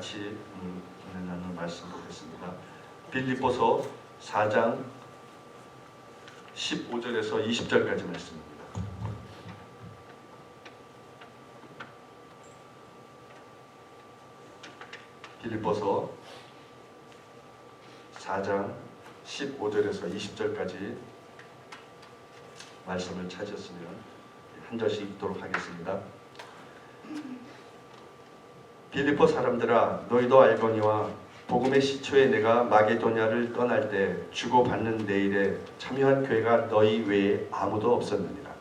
같이 나눌 말씀 보겠습니다. 빌립보서 4장 15절에서 20절까지 말씀입니다. 빌립보서 4장 15절에서 20절까지 말씀을 찾으셨으면 한 절씩 읽도록 하겠습니다. 빌립보 사람들아, 너희도 알거니와 복음의 시초에 내가 마게도냐를 떠날 때 주고받는 내 일에 참여한 교회가 너희 외에 아무도 없었느니라.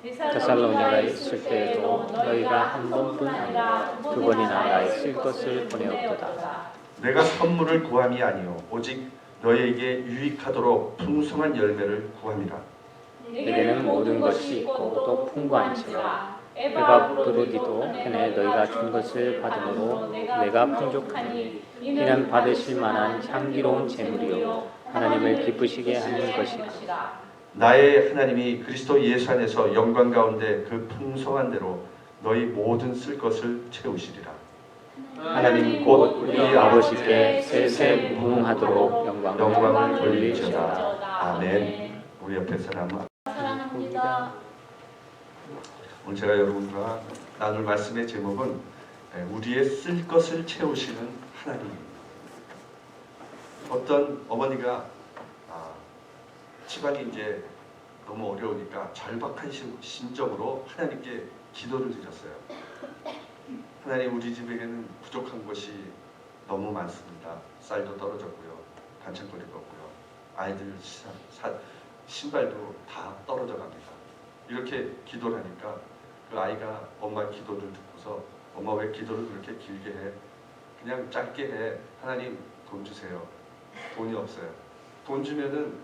데살로니가에 있을 때에도 너희가 한 번뿐 아니라 두 번이나 나의 쓸 것을 보내었도다. 내가 선물을 구함이 아니요 오직 너희에게 유익하도록 풍성한 열매를 구함이라. 내게는 모든 것이 있고 또 풍부한지라. 에바브로디도 hen에 너희가 준 것을 받음으로 내가 풍족하니 이는 받으실 만한 향기로운 제물이요 하나님을 기쁘시게 하는 것이라. 나의 하나님이 그리스도 예수 안에서 영광 가운데 그 풍성한 대로 너희 모든 쓸 것을 채우시리라. 하나님 곧 우리 아버지께 세세 무궁하도록 영광을 돌리시라. 아멘. 우리 옆에 사람은 사랑합니다. 오늘 제가 여러분과 나눌 말씀의 제목은 우리의 쓸 것을 채우시는 하나님입니다. 어떤 어머니가 집안이 이제 너무 어려우니까 절박한 심정으로 하나님께 기도를 드렸어요. 하나님, 우리 집에게는 부족한 것이 너무 많습니다. 쌀도 떨어졌고요, 반찬거리도 없고요, 아이들 신발도 다 떨어져 갑니다. 이렇게 기도를 하니까 그 아이가 엄마 기도를 듣고서 엄마 왜 기도를 그렇게 길게 해? 그냥 짧게 해. 하나님 돈 주세요. 돈이 없어요. 돈 주면은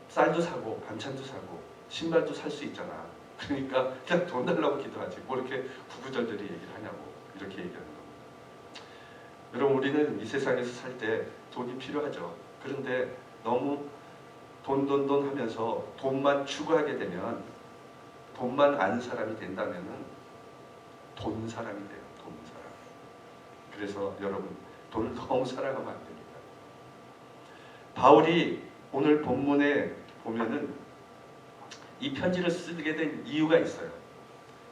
쌀도 사고 반찬도 사고 신발도 살 수 있잖아. 그러니까 그냥 돈 달라고 기도하지 뭐 이렇게 구구절절히 얘기를 하냐고 이렇게 얘기하는 겁니다. 여러분, 우리는 이 세상에서 살 때 돈이 필요하죠. 그런데 너무 돈 하면서 돈만 추구하게 되면 돈만 아는 사람이 된다면은 돈 사람이 돼요. 돈 사람. 그래서 여러분, 돈을 너무 사랑하면 안 됩니다. 바울이 오늘 본문에 보면은 이 편지를 쓰게 된 이유가 있어요.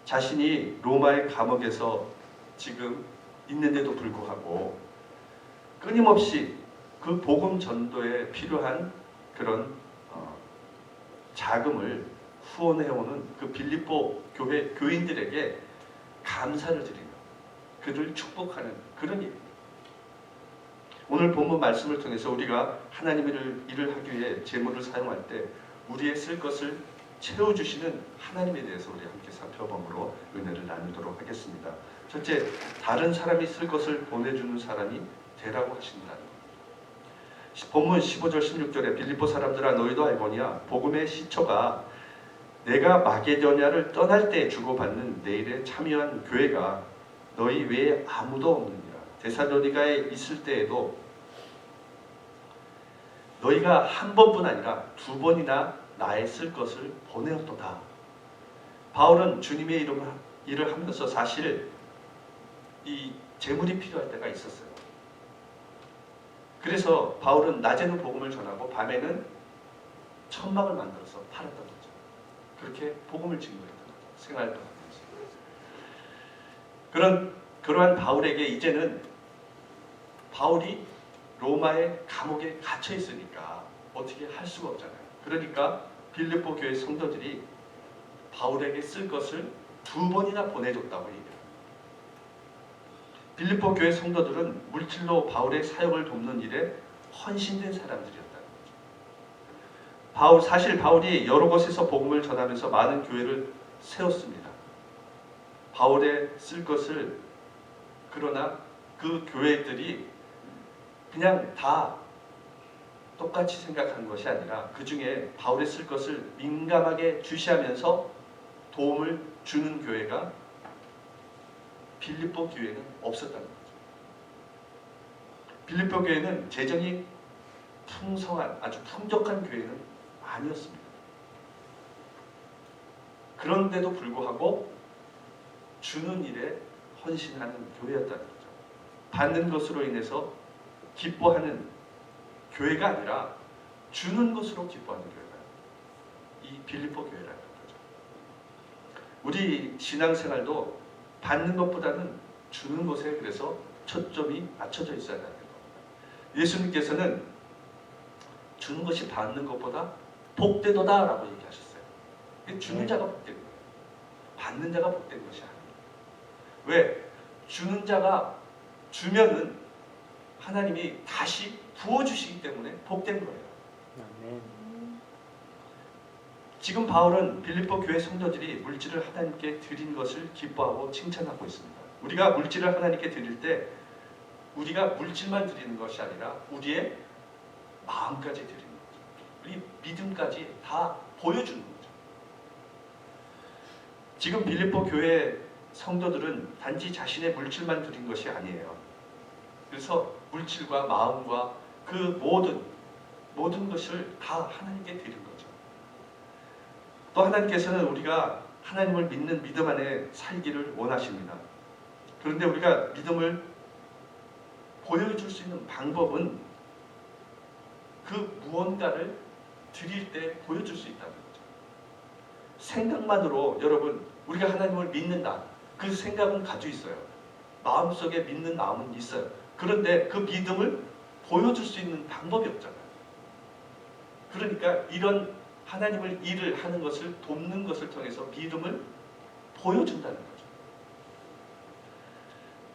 자신이 로마의 감옥에서 지금 있는데도 불구하고 끊임없이 그 복음 전도에 필요한 그런 자금을 후원해오는 그 빌립보 교회 교인들에게 감사를 드리며 그들을 축복하는 그런 일입니다. 오늘 본문 말씀을 통해서 우리가 하나님의 일을 하기 위해 재물을 사용할 때 우리의 쓸 것을 채워주시는 하나님에 대해서 우리 함께 살펴봄으로 은혜를 나누도록 하겠습니다. 첫째, 다른 사람이 쓸 것을 보내주는 사람이 되라고 하신다는 겁니다. 본문 15절 16절에 빌립보 사람들아, 너희도 알거니와 복음의 시초가 내가 마게도냐를 떠날 때 주고받는 내 일에 참여한 교회가 너희 외에 아무도 없느니라. 데살로니가에 있을 때에도 너희가 한 번뿐 아니라 두 번이나 나의 쓸 것을 보내었도다. 바울은 주님의 일을 하면서 사실 이 재물이 필요할 때가 있었어요. 그래서 바울은 낮에는 복음을 전하고 밤에는 천막을 만들어서 팔았던 거죠. 그렇게 복음을 증거했던 거죠. 생활도 하면서. 그러한 바울에게 이제는 바울이 로마의 감옥에 갇혀 있으니까 어떻게 할 수가 없잖아요. 그러니까 빌립보 교회 성도들이 바울에게 쓸 것을 두 번이나 보내줬다고 얘기합니다. 빌립보 교회 성도들은 물질로 바울의 사역을 돕는 일에 헌신된 사람들이었다는 거죠. 사실 바울이 여러 곳에서 복음을 전하면서 많은 교회를 세웠습니다. 바울의 쓸 것을, 그러나 그 교회들이 그냥 다 똑같이 생각한 것이 아니라 그 중에 바울의 쓸 것을 민감하게 주시하면서 도움을 주는 교회가 빌립보 교회는 없었다는 거죠. 빌립보 교회는 재정이 풍성한, 아주 풍족한 교회는 아니었습니다. 그런데도 불구하고 주는 일에 헌신하는 교회였다는 거죠. 받는 것으로 인해서 기뻐하는 교회가 아니라 주는 것으로 기뻐하는 교회가 이 빌립보 교회라는 거죠. 우리 신앙생활도 받는 것보다는 주는 것에 그래서 초점이 맞춰져 있어야 하는 겁니다. 예수님께서는 주는 것이 받는 것보다 복되도다라고 얘기하셨어요. 주는 자가 복된 거예요. 받는 자가 복된 것이 아니에요. 왜? 주는 자가 주면은 하나님이 다시 부어주시기 때문에 복된 거예요. 아멘. 지금 바울은 빌립보 교회 성도들이 물질을 하나님께 드린 것을 기뻐하고 칭찬하고 있습니다. 우리가 물질을 하나님께 드릴 때 우리가 물질만 드리는 것이 아니라 우리의 마음까지 드리는 거죠. 우리 믿음까지 다 보여주는 거죠. 지금 빌립보 교회 성도들은 단지 자신의 물질만 드린 것이 아니에요. 그래서 물질과 마음과 그 모든 것을 다 하나님께 드린 거죠. 또 하나님께서는 우리가 하나님을 믿는 믿음 안에 살기를 원하십니다. 그런데 우리가 믿음을 보여줄 수 있는 방법은 그 무언가를 드릴 때 보여줄 수 있다는 거죠. 생각만으로 여러분 우리가 하나님을 믿는다. 그 생각은 가지고 있어요. 마음속에 믿는 마음은 있어요. 그런데 그 믿음을 보여줄 수 있는 방법이 없잖아요. 그러니까 이런 하나님을 일을 하는 것을 돕는 것을 통해서 믿음을 보여준다는 거죠.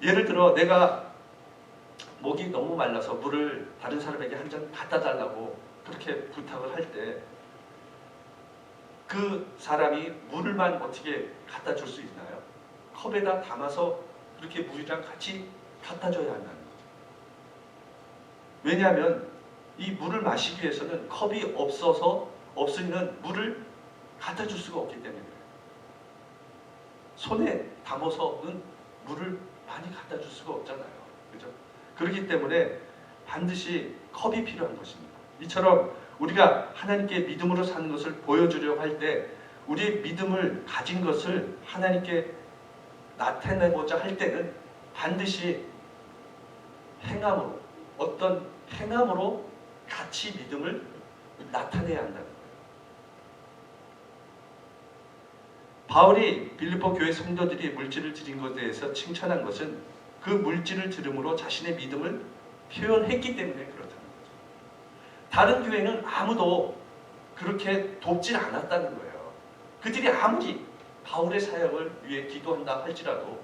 예를 들어 내가 목이 너무 말라서 물을 다른 사람에게 한 잔 갖다 달라고 그렇게 부탁을 할 때 그 사람이 물만 어떻게 갖다 줄 수 있나요? 컵에다 담아서 그렇게 물이랑 같이 갖다 줘야 한다는 거죠. 왜냐하면 이 물을 마시기 위해서는 컵이 없으면 물을 갖다 줄 수가 없기 때문에 그래요. 손에 담아서는 물을 많이 갖다 줄 수가 없잖아요. 그죠? 그렇기 때문에 반드시 컵이 필요한 것입니다. 이처럼 우리가 하나님께 믿음으로 사는 것을 보여주려고 할 때 우리의 믿음을 가진 것을 하나님께 나타내고자 할 때는 반드시 행함으로 어떤 행함으로 같이 믿음을 나타내야 한다는 거예요. 바울이 빌립보 교회 성도들이 물질을 드린 것에 대해서 칭찬한 것은 그 물질을 들음으로 자신의 믿음을 표현했기 때문에 그렇다는 거죠. 다른 교회는 아무도 그렇게 돕질 않았다는 거예요. 그들이 아무리 바울의 사역을 위해 기도한다 할지라도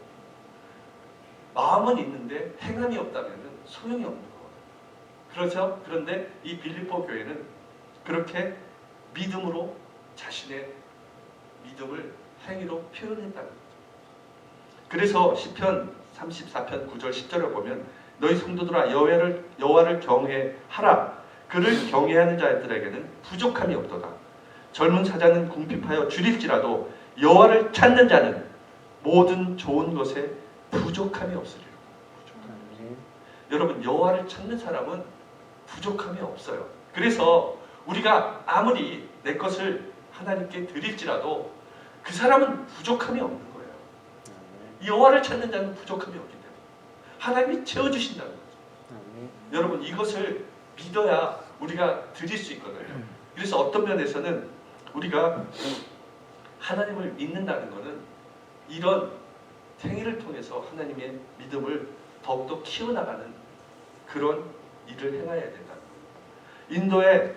마음은 있는데 행함이 없다면 소용이 없는 거예요. 그렇죠? 그런데 이 빌립보 교회는 그렇게 믿음으로 자신의 믿음을 행위로 표현했다는 거죠. 그래서 시편 34편 9절 10절을 보면 너희 성도들아 여호와를 경외하라. 그를 경외하는 자들에게는 부족함이 없도다. 젊은 사자는 궁핍하여 줄일지라도 여호와를 찾는 자는 모든 좋은 것에 부족함이 없으리라. 여러분 여호와를 찾는 사람은 부족함이 없어요. 그래서 우리가 아무리 내 것을 하나님께 드릴지라도 그 사람은 부족함이 없는 거예요. 여호와를 찾는 자는 부족함이 없기 때문에 하나님이 채워주신다는 거죠. 여러분 이것을 믿어야 우리가 드릴 수 있거든요. 그래서 어떤 면에서는 우리가 하나님을 믿는다는 것은 이런 행위를 통해서 하나님의 믿음을 더욱더 키워나가는 그런 일을 행해야 된다는 거예요. 인도에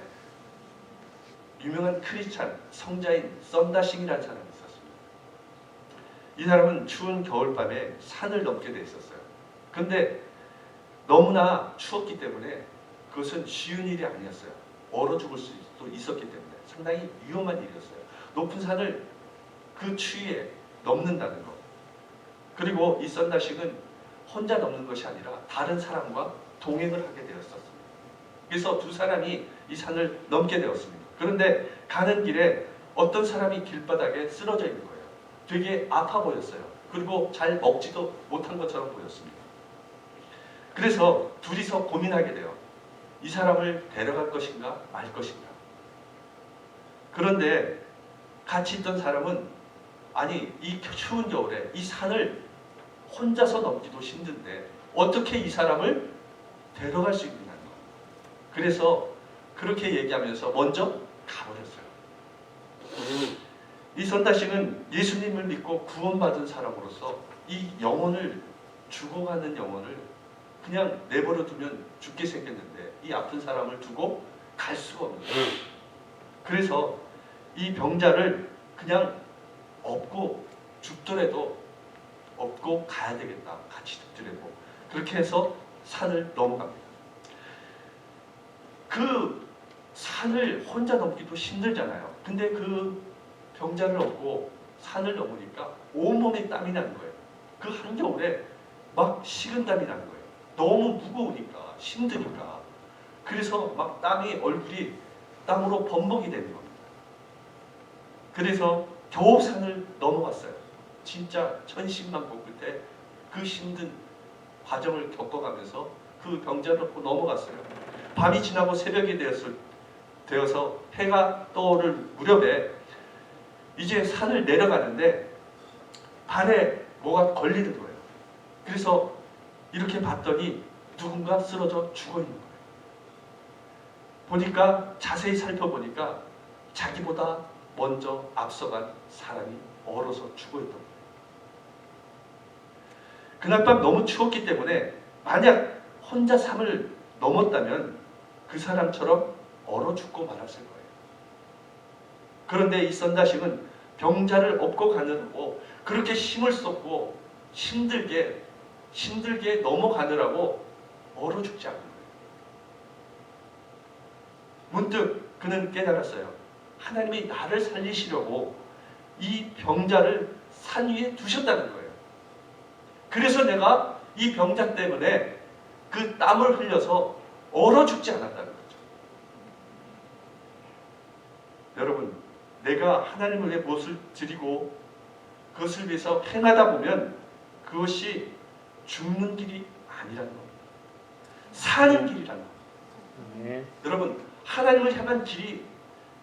유명한 크리스찬 성자인 썬다싱이라는 사람이 있었습니다. 이 사람은 추운 겨울밤에 산을 넘게 돼 있었어요. 그런데 너무나 추웠기 때문에 그것은 쉬운 일이 아니었어요. 얼어 죽을 수도 있었기 때문에 상당히 위험한 일이었어요. 높은 산을 그 추위에 넘는다는 것. 그리고 이 썬다싱은 혼자 넘는 것이 아니라 다른 사람과 동행을 하게 되었었습니다. 그래서 두 사람이 이 산을 넘게 되었습니다. 그런데 가는 길에 어떤 사람이 길바닥에 쓰러져 있는 거예요. 되게 아파 보였어요. 그리고 잘 먹지도 못한 것처럼 보였습니다. 그래서 둘이서 고민하게 돼요. 이 사람을 데려갈 것인가 말 것인가. 그런데 같이 있던 사람은 아니 이 추운 겨울에 이 산을 혼자서 넘기도 힘든데 어떻게 이 사람을 데려갈 수 있느냐는 거예요. 그래서 그렇게 얘기하면서 먼저 가버렸어요. 이 선다식은 예수님을 믿고 구원받은 사람으로서 이 영혼을, 죽어가는 영혼을 그냥 내버려 두면 죽게 생겼는데 이 아픈 사람을 두고 갈 수가 없는 거예요. 그래서 이 병자를 그냥 업고 죽더라도 업고 가야 되겠다. 같이 죽더라도. 그렇게 해서 산을 넘어갑니다. 그 산을 혼자 넘기도 힘들잖아요. 근데 그 병자를 업고 산을 넘으니까 온몸에 땀이 나는 거예요. 그 한겨울에 막 식은땀이 나는 거예요. 너무 무거우니까, 힘드니까. 그래서 막 땀이, 얼굴이 땀으로 범벅이 되는 겁니다. 그래서 겨우 산을 넘어갔어요. 진짜 천신만고 끝에 그 힘든 과정을 겪어가면서 그 병자를 업고 넘어갔어요. 밤이 지나고 새벽이 되어서 해가 떠오를 무렵에 이제 산을 내려가는데 발에 뭐가 걸리는 거예요. 그래서 이렇게 봤더니 누군가 쓰러져 죽어 있는 거예요. 보니까, 자세히 살펴보니까 자기보다 먼저 앞서간 사람이 얼어서 죽어 있던 거예요. 그날 밤 너무 추웠기 때문에 만약 혼자 산을 넘었다면 그 사람처럼 얼어 죽고 말았을 거예요. 그런데 이 선다식은 병자를 업고 가느라고 그렇게 힘을 썼고 힘들게 넘어가느라고 얼어 죽지 않는 거예요. 문득 그는 깨달았어요. 하나님이 나를 살리시려고 이 병자를 산 위에 두셨다는 거예요. 그래서 내가 이 병자 때문에 그 땀을 흘려서 얼어 죽지 않았다는 거죠. 여러분, 내가 하나님을 위해 무엇을 드리고 그것을 위해서 행하다 보면 그것이 죽는 길이 아니라는 겁니다. 사는 길이라는 겁니다. 여러분, 하나님을 향한 길이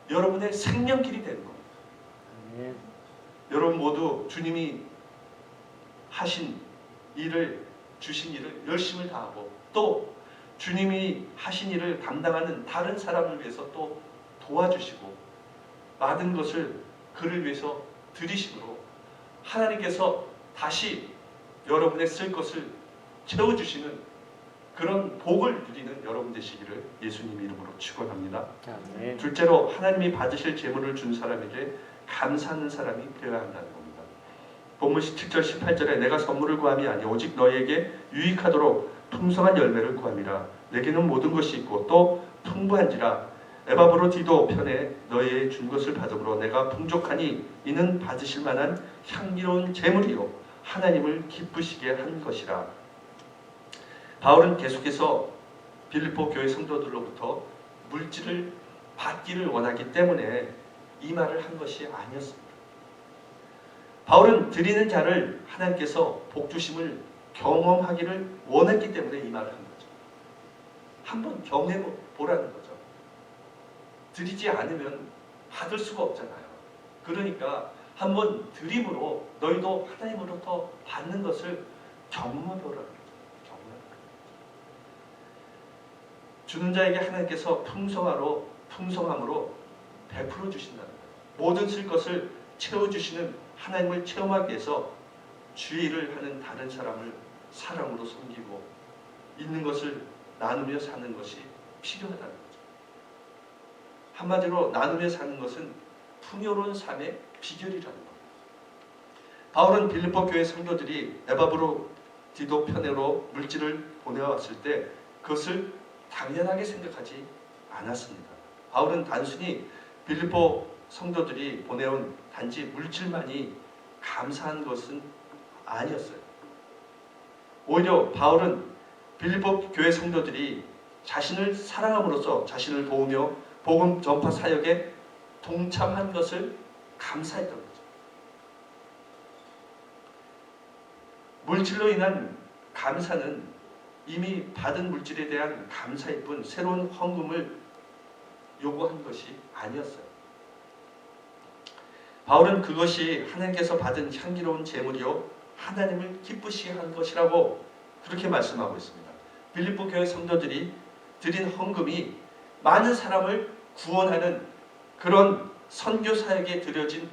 여러분의 생명길이 되는 겁니다. 여러분 모두 주님이 하신 일을, 주신 일을 열심히 다하고 또 주님이 하신 일을 감당하는 다른 사람을 위해서 또 도와주시고 많은 것을 그를 위해서 드리심으로 하나님께서 다시 여러분의 쓸 것을 채워주시는 그런 복을 누리는 여러분 되시기를 예수님 이름으로 축원합니다. 아멘. 둘째로, 하나님이 받으실 재물을 준 사람에게 감사하는 사람이 되어야 한다는 겁니다. 본문 17절 18절에 내가 선물을 구함이 아니 오직 너에게 유익하도록 풍성한 열매를 구함이라. 내게는 모든 것이 있고 또 풍부한지라. 에바브로디도 편에 너희의 준 것을 받음으로 내가 풍족하니 이는 받으실 만한 향기로운 재물이요 하나님을 기쁘시게 한 것이라. 바울은 계속해서 빌립보 교회 성도들로부터 물질을 받기를 원하기 때문에 이 말을 한 것이 아니었습니다. 바울은 드리는 자를 하나님께서 복주심을 경험하기를 원했기 때문에 이 말을 한 거죠. 한번 경험해 보라는 거죠. 드리지 않으면 받을 수가 없잖아요. 그러니까 한번 드림으로 너희도 하나님으로부터 받는 것을 경험해 보라는 거죠. 주는 자에게 하나님께서 풍성함으로 베풀어 주신다는 거예요. 모든 쓸 것을 채워주시는 하나님을 체험하기 위해서 주의 일을 하는 다른 사람을 사랑으로 섬기고 있는 것을 나누며 사는 것이 필요하다는 거죠. 한마디로 나누며 사는 것은 풍요로운 삶의 비결이라는 겁니다. 바울은 빌립보 교회 성도들이 에바브로디도 편으로 물질을 보내왔을 때 그것을 당연하게 생각하지 않았습니다. 바울은 단순히 빌립보 성도들이 보내온 단지 물질만이 감사한 것은 아니었어요. 오히려 바울은 빌립보 교회 성도들이 자신을 사랑함으로써 자신을 도우며 복음 전파 사역에 동참한 것을 감사했던 거죠. 물질로 인한 감사는 이미 받은 물질에 대한 감사일 뿐 새로운 헌금을 요구한 것이 아니었어요. 바울은 그것이 하나님께서 받은 향기로운 제물이요 하나님을 기쁘시게 한 것이라고 그렇게 말씀하고 있습니다. 빌립보 교회 성도들이 드린 헌금이 많은 사람을 구원하는 그런 선교 사역에 드려진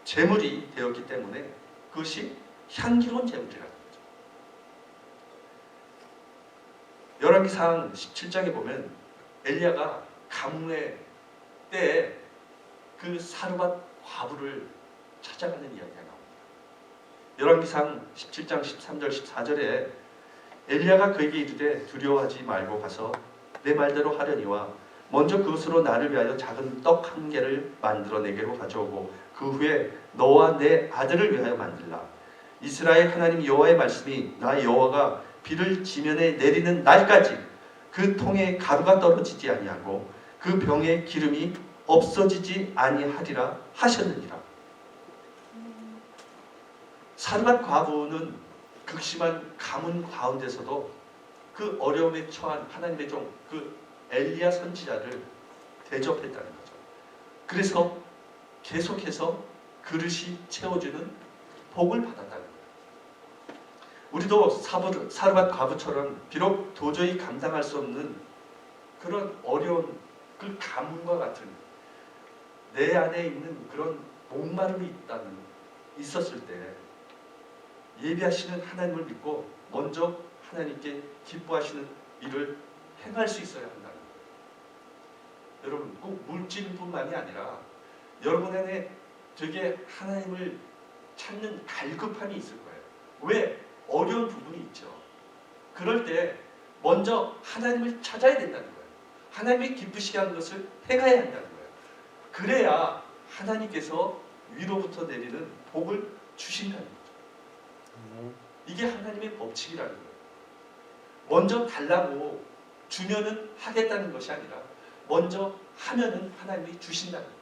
제물이 되었기 때문에 그것이 향기로운 제물이라는 거죠. 열왕기상 17장에 보면 엘리야가 가뭄의 때에 그 사르밧 과부를 찾아가는 이야기가 나옵니다. 열왕기상 17장 13절 14절에 엘리야가 그에게 이르되 두려워하지 말고 가서 내 말대로 하려니와 먼저 그것으로 나를 위하여 작은 떡 한 개를 만들어 내게로 가져오고 그 후에 너와 내 아들을 위하여 만들라. 이스라엘 하나님 여호와의 말씀이 나 여호와가 비를 지면에 내리는 날까지 그 통에 가루가 떨어지지 아니하고 그 병에 기름이 없어지지 아니하리라 하셨느니라. 사르밧 과부는 극심한 가뭄 가운데서도 그 어려움에 처한 하나님의 종 그 엘리야 선지자를 대접했다는 거죠. 그래서 계속해서 그릇이 채워주는 복을 받았다는 거예요. 우리도 사르밧 과부처럼 비록 도저히 감당할 수 없는 그런 어려운 그 가뭄과 같은 내 안에 있는 그런 목마름이 있었을 때 예비하시는 하나님을 믿고 먼저 하나님께 기뻐하시는 일을 행할 수 있어야 한다는 거예요. 여러분 꼭 물질뿐만이 아니라 여러분 안에 되게 하나님을 찾는 갈급함이 있을 거예요. 왜? 어려운 부분이 있죠. 그럴 때 먼저 하나님을 찾아야 된다는 거예요. 하나님이 기쁘시게 하는 것을 행해야 한다는 거예요. 그래야 하나님께서 위로부터 내리는 복을 주신다는 거죠. 이게 하나님의 법칙이라는 거예요. 먼저 달라고 주면은 하겠다는 것이 아니라 먼저 하면은 하나님이 주신다는 거예요.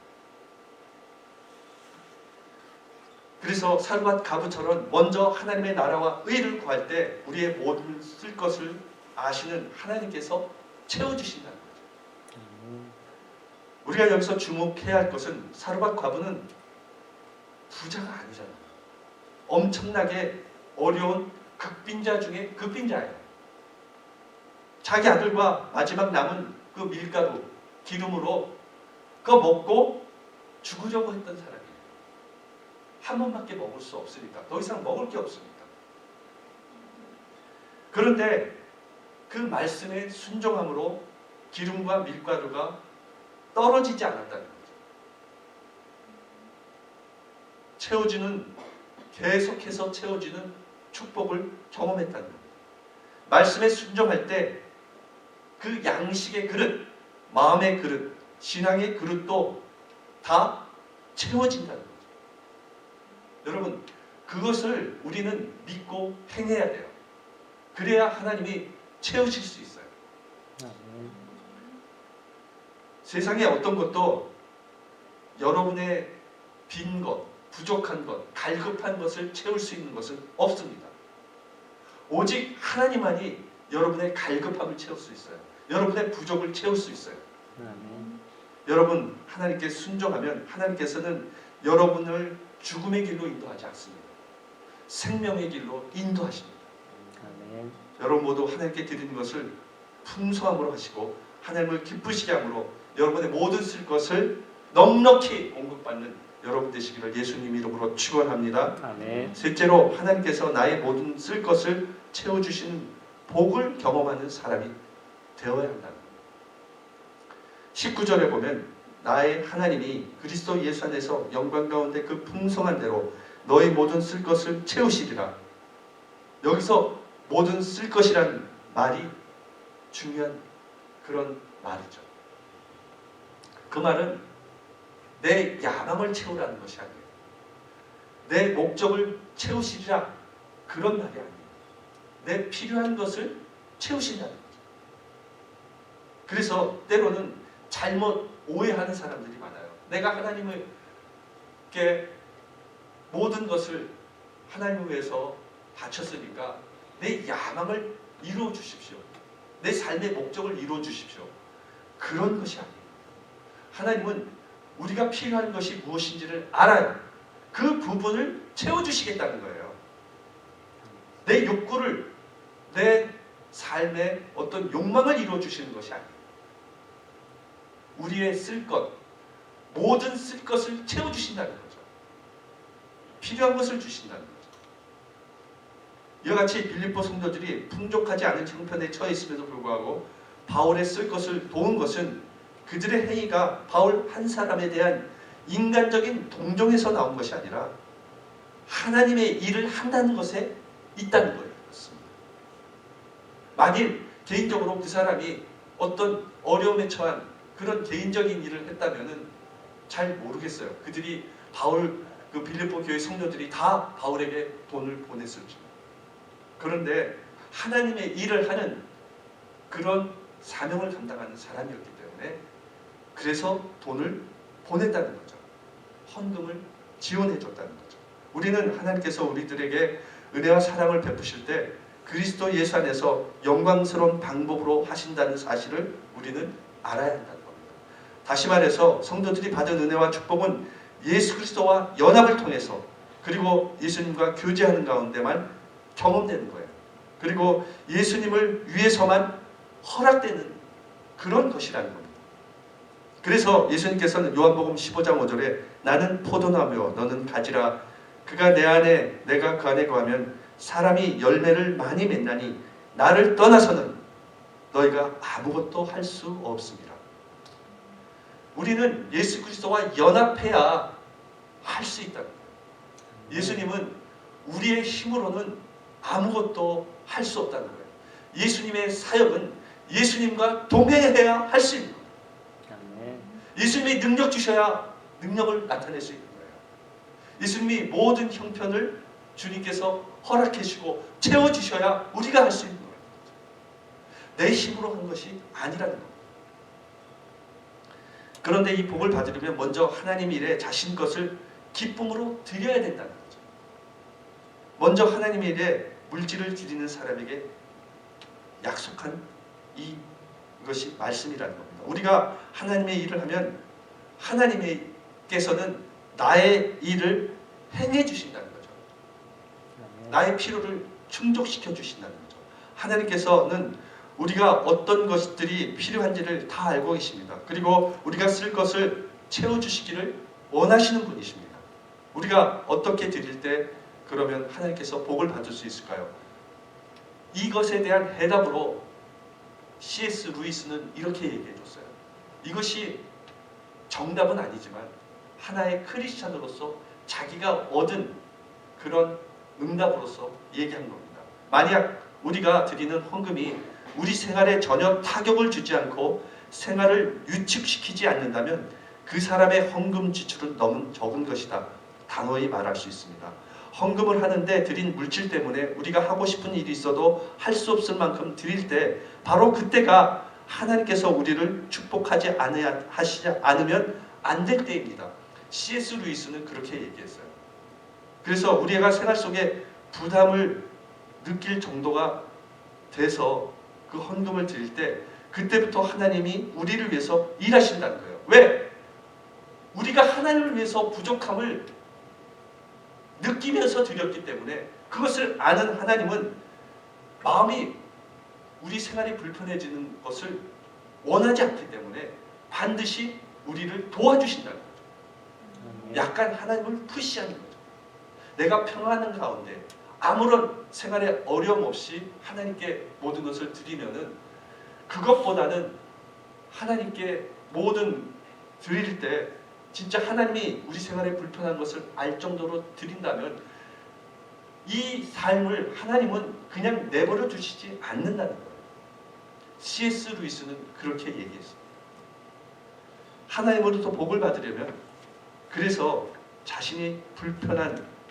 그래서 사르밧 과부처럼 먼저 하나님의 나라와 의를 구할 때 우리의 모든 쓸 것을 아시는 하나님께서 채워주신다는 거죠. 우리가 여기서 주목해야 할 것은 사르밧 과부는 부자가 아니잖아요. 엄청나게 어려운 극빈자 중에 극빈자예요. 자기 아들과 마지막 남은 그 밀가루, 기름으로 그거 먹고 죽으려고 했던 사람이에요. 한 번밖에 먹을 수 없으니까. 더 이상 먹을 게 없으니까. 그런데 그 말씀에 순종함으로 기름과 밀가루가 떨어지지 않았다는 거죠. 계속해서 채워지는 축복을 경험했다는 거예요. 말씀에 순종할 때 그 양식의 그릇, 마음의 그릇, 신앙의 그릇도 다 채워진다는 거죠. 여러분, 그것을 우리는 믿고 행해야 돼요. 그래야 하나님이 채우실 수 있어요. 세상에 어떤 것도 여러분의 빈 것, 부족한 것, 갈급한 것을 채울 수 있는 것은 없습니다. 오직 하나님만이 여러분의 갈급함을 채울 수 있어요. 여러분의 부족을 채울 수 있어요. 여러분 하나님께 순종하면 하나님께서는 여러분을 죽음의 길로 인도하지 않습니다. 생명의 길로 인도하십니다. 여러분 모두 하나님께 드리는 것을 풍성함으로 하시고 하나님을 기쁘시게 함으로 여러분의 모든 쓸 것을 넉넉히 공급받는 여러분 되시기를 예수님 이름으로 축원합니다. 아멘. 셋째로 하나님께서 나의 모든 쓸 것을 채워주시는 복을 경험하는 사람이 되어야 한다는 겁니다. 19절에 보면 나의 하나님이 그리스도 예수 안에서 영광 가운데 그 풍성한 대로 너의 모든 쓸 것을 채우시리라. 여기서 모든 쓸 것이라는 말이 중요한 그런 말이죠. 그 말은 내 야망을 채우라는 것이 아니에요. 내 목적을 채우시리라 그런 말이 아니에요. 내 필요한 것을 채우신다는 거죠. 그래서 때로는 잘못 오해하는 사람들이 많아요. 내가 하나님께 모든 것을 하나님을 위해서 바쳤으니까 내 야망을 이루어 주십시오. 내 삶의 목적을 이루어 주십시오. 그런 것이 아니에요. 하나님은 우리가 필요한 것이 무엇인지를 알아요. 그 부분을 채워주시겠다는 거예요. 내 욕구를 내 삶의 어떤 욕망을 이루어 주시는 것이 아니에요. 우리의 쓸 것, 모든 쓸 것을 채워주신다는 거죠. 필요한 것을 주신다는 거죠. 이와 같이 빌립보 성도들이 풍족하지 않은 형편에 처해 있음에도 불구하고 바울의 쓸 것을 도운 것은 그들의 행위가 바울 한 사람에 대한 인간적인 동정에서 나온 것이 아니라 하나님의 일을 한다는 것에 있다는 거예요. 만일 개인적으로 그 사람이 어떤 어려움에 처한 그런 개인적인 일을 했다면은 잘 모르겠어요. 그들이 그 빌립보 교회 성도들이 다 바울에게 돈을 보냈을지. 그런데 하나님의 일을 하는 그런 사명을 감당하는 사람이었기 때문에 그래서 돈을 보냈다는 거죠. 헌금을 지원해 줬다는 거죠. 우리는 하나님께서 우리들에게 은혜와 사랑을 베푸실 때 그리스도 예수 안에서 영광스러운 방법으로 하신다는 사실을 우리는 알아야 한다는 겁니다. 다시 말해서 성도들이 받은 은혜와 축복은 예수 그리스도와 연합을 통해서 그리고 예수님과 교제하는 가운데만 경험되는 거예요. 그리고 예수님을 위해서만 허락되는 그런 것이라는 겁니다. 그래서 예수님께서는 요한복음 15장 5절에 나는 포도나무요 너는 가지라 그가 내 안에 내가 그 안에 거하면 사람이 열매를 많이 맺나니 나를 떠나서는 너희가 아무것도 할 수 없습니다. 우리는 예수 그리스도와 연합해야 할 수 있다는 거예요. 예수님은 우리의 힘으로는 아무것도 할 수 없다는 거예요. 예수님의 사역은 예수님과 동행해야 할 수 있는 거예요. 예수님이 능력 주셔야 능력을 나타낼 수 있는 거예요. 예수님이 모든 형편을 주님께서 허락해 주시고 채워주셔야 우리가 할 수 있는 거예요. 내 힘으로 한 것이 아니라는 겁니다. 그런데 이 복을 받으려면 먼저 하나님 일에 자신 것을 기쁨으로 드려야 된다는 거죠. 먼저 하나님 일에 물질을 드리는 사람에게 약속한 이것이 말씀이라는 겁니다. 우리가 하나님의 일을 하면 하나님께서는 나의 일을 행해 주신다는 거죠. 나의 필요를 충족시켜 주신다는 거죠. 하나님께서는 우리가 어떤 것들이 필요한지를 다 알고 계십니다. 그리고 우리가 쓸 것을 채워주시기를 원하시는 분이십니다. 우리가 어떻게 드릴 때 그러면 하나님께서 복을 받을 수 있을까요? 이것에 대한 해답으로 C.S. 루이스는 이렇게 얘기해 줬어요. 이것이 정답은 아니지만 하나의 크리스찬으로서 자기가 얻은 그런 응답으로서 얘기한 겁니다. 만약 우리가 드리는 헌금이 우리 생활에 전혀 타격을 주지 않고 생활을 유축시키지 않는다면 그 사람의 헌금 지출은 너무 적은 것이다. 단호히 말할 수 있습니다. 헌금을 하는데 드린 물질 때문에 우리가 하고 싶은 일이 있어도 할 수 없을 만큼 드릴 때 바로 그때가 하나님께서 우리를 축복하지 하시지 않으면 안 될 때입니다. C.S. 루이스는 그렇게 얘기했어요. 그래서 우리가 생활 속에 부담을 느낄 정도가 돼서 그 헌금을 드릴 때 그때부터 하나님이 우리를 위해서 일하신다는 거예요. 왜? 우리가 하나님을 위해서 부족함을 느끼면서 드렸기 때문에 그것을 아는 하나님은 마음이 우리 생활이 불편해지는 것을 원하지 않기 때문에 반드시 우리를 도와주신다는 거죠. 약간 하나님을 푸시하는 거죠. 내가 평안한 가운데 아무런 생활에 어려움 없이 하나님께 모든 것을 드리면은 그것보다는 하나님께 모든 드릴 때 진짜 하나님이 우리 생활에 불편한 것을 알 정도로 드린다면 이 삶을 하나님은 그냥 내버려 두시지 않는다는 거예요. C.S. 루이스는 그렇게 얘기했습니다. 하나님으로부터 복을 받으려면 그래서 자신이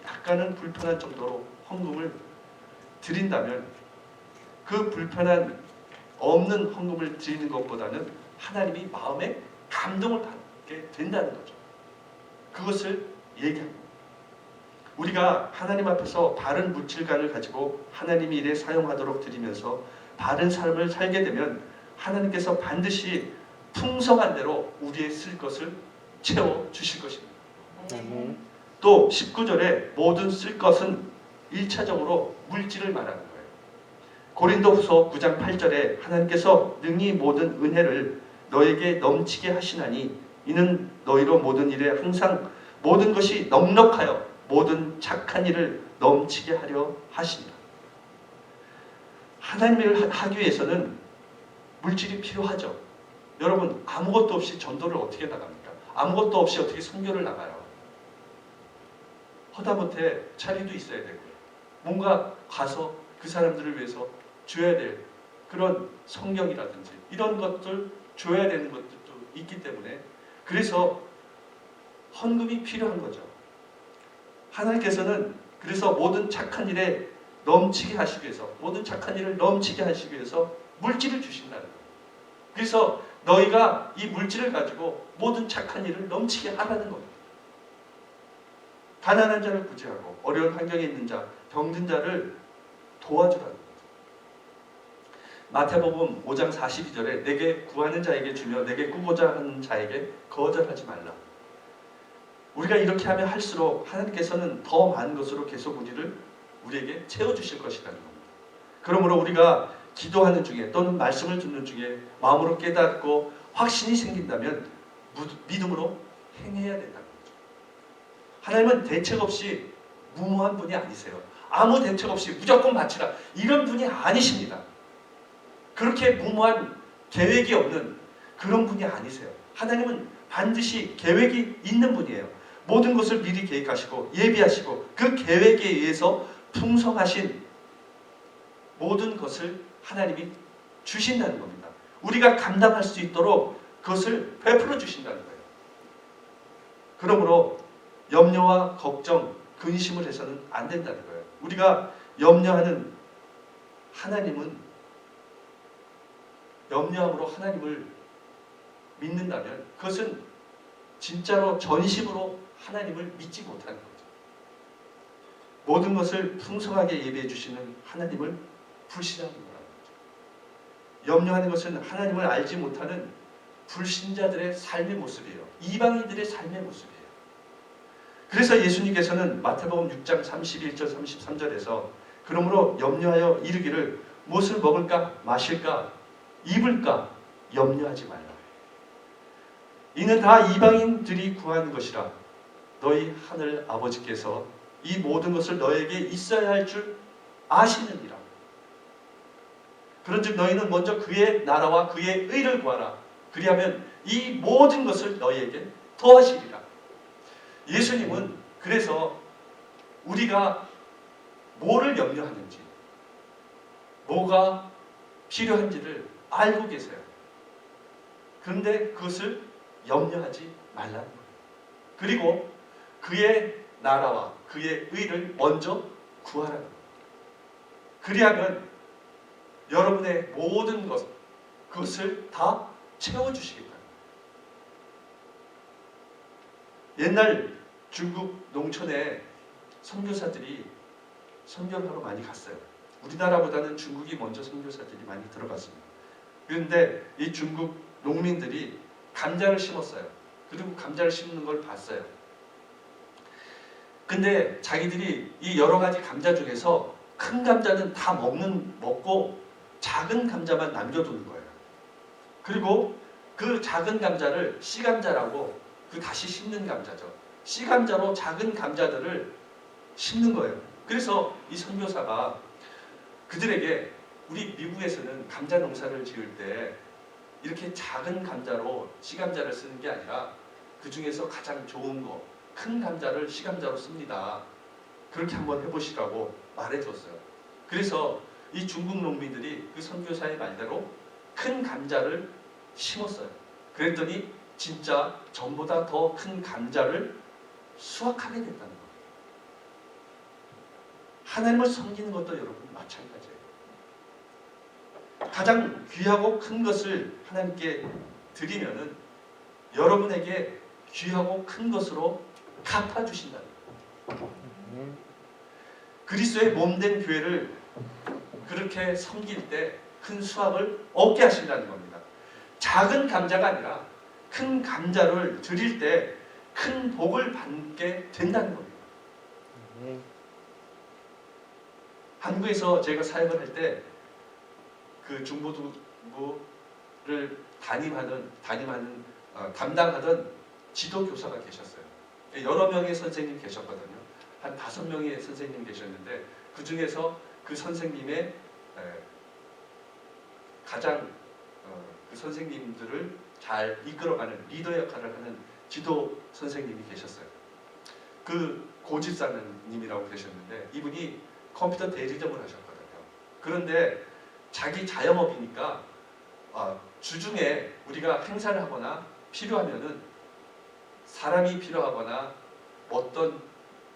약간은 불편한 정도로 헌금을 드린다면 그 불편한 없는 헌금을 드리는 것보다는 하나님이 마음에 감동을 받게 된다는 거죠. 그것을 얘기합니다. 우리가 하나님 앞에서 바른 물질관을 가지고 하나님의 일에 사용하도록 드리면서 바른 삶을 살게 되면 하나님께서 반드시 풍성한 대로 우리의 쓸 것을 채워주실 것입니다. 또 19절에 모든 쓸 것은 1차적으로 물질을 말하는 거예요. 고린도후서 9장 8절에 하나님께서 능히 모든 은혜를 너에게 넘치게 하시나니 이는 너희로 모든 일에 항상 모든 것이 넉넉하여 모든 착한 일을 넘치게 하려 하십니다. 하나님을 하기 위해서는 물질이 필요하죠. 여러분, 아무것도 없이 전도를 어떻게 나갑니까? 아무것도 없이 어떻게 선교를 나가요? 허다못해 자리도 있어야 되고요. 뭔가 가서 그 사람들을 위해서 줘야 될 그런 성경이라든지 이런 것들 줘야 되는 것들도 있기 때문에 그래서 헌금이 필요한 거죠. 하나님께서는 그래서 모든 착한 일에 넘치게 하시기 위해서 모든 착한 일을 넘치게 하시기 위해서 물질을 주신다는 거예요. 그래서 너희가 이 물질을 가지고 모든 착한 일을 넘치게 하라는 겁니다. 가난한 자를 구제하고 어려운 환경에 있는 자, 병든 자를 도와주라는 거죠. 마태복음 5장 42절에 내게 구하는 자에게 주며 내게 꾸고자 하는 자에게 거절하지 말라. 우리가 이렇게 하면 할수록 하나님께서는 더 많은 것으로 계속 우리에게 채워주실 것이라는 겁니다. 그러므로 우리가 기도하는 중에 또는 말씀을 듣는 중에 마음으로 깨닫고 확신이 생긴다면 믿음으로 행해야 된다는 거죠. 하나님은 대책 없이 무모한 분이 아니세요. 아무 대책 없이 무조건 바치라 이런 분이 아니십니다. 그렇게 무모한 계획이 없는 그런 분이 아니세요. 하나님은 반드시 계획이 있는 분이에요. 모든 것을 미리 계획하시고 예비하시고 그 계획에 의해서 풍성하신 모든 것을 하나님이 주신다는 겁니다. 우리가 감당할 수 있도록 그것을 베풀어 주신다는 거예요. 그러므로 염려와 걱정, 근심을 해서는 안 된다는 거예요. 우리가 염려하는 하나님은 염려함으로 하나님을 믿는다면 그것은 진짜로 전심으로 하나님을 믿지 못하는 거죠. 모든 것을 풍성하게 예비해 주시는 하나님을 불신하는 거라는 거죠. 염려하는 것은 하나님을 알지 못하는 불신자들의 삶의 모습이에요. 이방인들의 삶의 모습이에요. 그래서 예수님께서는 마태복음 6장 31절 33절에서 그러므로 염려하여 이르기를 무엇을 먹을까 마실까 입을까 염려하지 말라. 이는 다 이방인들이 구하는 것이라 너희 하늘 아버지께서 이 모든 것을 너에게 있어야 할 줄 아시느니라. 그런즉 너희는 먼저 그의 나라와 그의 의를 구하라. 그리하면 이 모든 것을 너희에게 더하시리라. 예수님은 그래서 우리가 뭐를 염려하는지 뭐가 필요한지를 알고 계세요. 그런데 그것을 염려하지 말라는 거예요. 그리고 그의 나라와 그의 의를 먼저 구하라는 거예요. 그리하면 여러분의 모든 그것을 다 채워주시겠다. 옛날 중국 농촌에 선교사들이 선교를 하러 많이 갔어요. 우리나라보다는 중국이 먼저 선교사들이 많이 들어갔습니다. 그런데 이 중국 농민들이 감자를 심었어요. 그리고 감자를 심는 걸 봤어요. 근데 자기들이 이 여러 가지 감자 중에서 큰 감자는 다 먹고 작은 감자만 남겨두는 거예요. 그리고 그 작은 감자를 씨감자라고 그 다시 심는 감자죠. 씨감자로 작은 감자들을 심는 거예요. 그래서 이 선교사가 그들에게 우리 미국에서는 감자 농사를 지을 때 이렇게 작은 감자로 씨감자를 쓰는 게 아니라 그 중에서 가장 좋은 거, 큰 감자를 씨감자로 씁니다. 그렇게 한번 해보시라고 말해줬어요. 그래서 이 중국 농민들이 그 선교사의 말대로 큰 감자를 심었어요. 그랬더니 진짜 전보다 더 큰 감자를 수확하게 됐다는 거예요. 하나님을 섬기는 것도 여러분 마찬가지예요. 가장 귀하고 큰 것을 하나님께 드리면은 여러분에게 귀하고 큰 것으로 갚아주신다는 거예요. 그리스도의 몸된 교회를 그렇게 섬길 때 큰 수확을 얻게 하신다는 겁니다. 작은 감자가 아니라 큰 감자를 드릴 때 큰 복을 받게 된다는 겁니다. 한국에서 제가 사역을 할 때 그 중고등부를 담당하던 지도교사가 계셨어요. 여러 명의 선생님 계셨거든요. 한 5명의 선생님 계셨는데 그 중에서 그 선생님의 가장 그 선생님들을 잘 이끌어가는 리더 역할을 하는 지도 선생님이 계셨어요. 그 고집사님이라고 계셨는데 이분이 컴퓨터 대리점을 하셨거든요. 그런데 자기 자영업이니까 주중에 우리가 행사를 하거나 필요하면은 사람이 필요하거나 어떤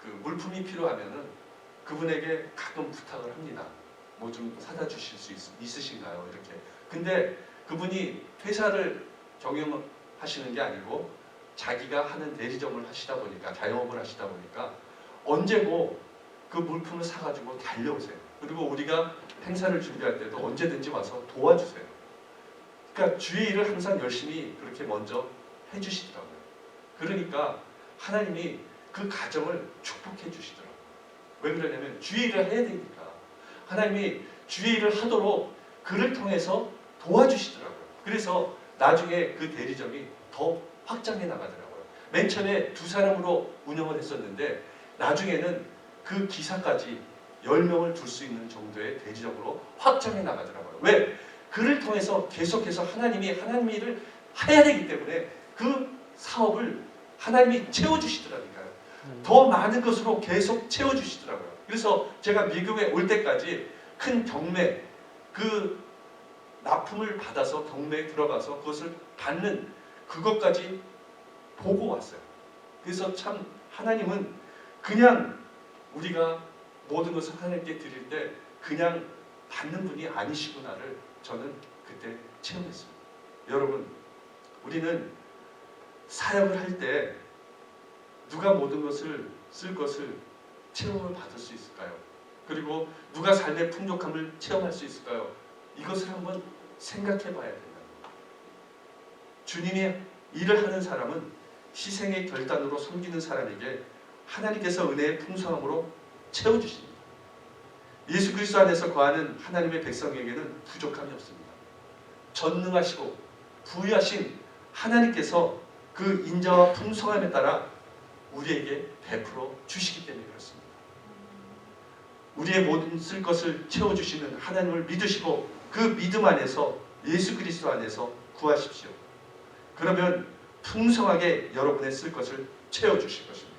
그 물품이 필요하면은 그분에게 가끔 부탁을 합니다. 뭐 좀 사다 주실 수 있으신가요? 이렇게. 근데 그분이 회사를 경영하시는 게 아니고 자기가 하는 대리점을 하시다 보니까 자영업을 하시다 보니까 언제고 그 물품을 사가지고 달려오세요. 그리고 우리가 행사를 준비할 때도 언제든지 와서 도와주세요. 그러니까 주의 일을 항상 열심히 그렇게 먼저 해주시더라고요. 그러니까 하나님이 그 가정을 축복해 주시더라고요. 왜 그러냐면 주의 일을 해야 되니까. 하나님이 주의 일을 하도록 그를 통해서 도와주시더라고요. 그래서 나중에 그 대리점이 더 확장해 나가더라고요. 맨 처음에 2사람으로 운영을 했었는데 나중에는 그 기사까지 10명을 둘 수 있는 정도의 대리점으로 확장해 나가더라고요. 왜? 그를 통해서 계속해서 하나님이 하나님 일을 해야 되기 때문에 그 사업을 하나님이 채워주시더라니까요. 더 많은 것으로 계속 채워주시더라고요. 그래서 제가 미국에 올 때까지 큰 경매, 그 납품을 받아서 경매에 들어가서 그것을 받는 그것까지 보고 왔어요. 그래서 참 하나님은 그냥 우리가 모든 것을 하나님께 드릴 때 그냥 받는 분이 아니시구나를 저는 그때 체험했습니다. 여러분, 우리는 사역을 할 때 누가 모든 것을 쓸 것을 체험을 받을 수 있을까요? 그리고 누가 삶의 풍족함을 체험할 수 있을까요? 이것을 한번 생각해 봐야 된다. 주님의 일을 하는 사람은 희생의 결단으로 섬기는 사람에게 하나님께서 은혜의 풍성함으로 채워주십니다. 예수 그리스도 안에서 거하는 하나님의 백성에게는 부족함이 없습니다. 전능하시고 부유하신 하나님께서 그 인자와 풍성함에 따라 우리에게 베풀어 주시기 때문에 그렇습니다. 우리의 모든 쓸 것을 채워주시는 하나님을 믿으시고 그 믿음 안에서 예수 그리스도 안에서 구하십시오. 그러면 풍성하게 여러분의 쓸 것을 채워주실 것입니다.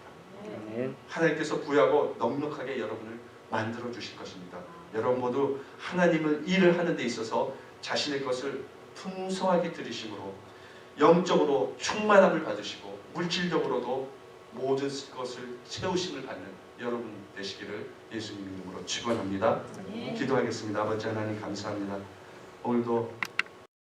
하나님께서 부유하고 넉넉하게 여러분을 만들어 주실 것입니다. 여러분 모두 하나님을 일을 하는 데 있어서 자신의 것을 풍성하게 들이심으로 영적으로 충만함을 받으시고 물질적으로도 모든 것을 채우심을 받는 여러분 되시기를 예수님 이름으로 축원합니다. 기도하겠습니다. 아버지 하나님 감사합니다. 오늘도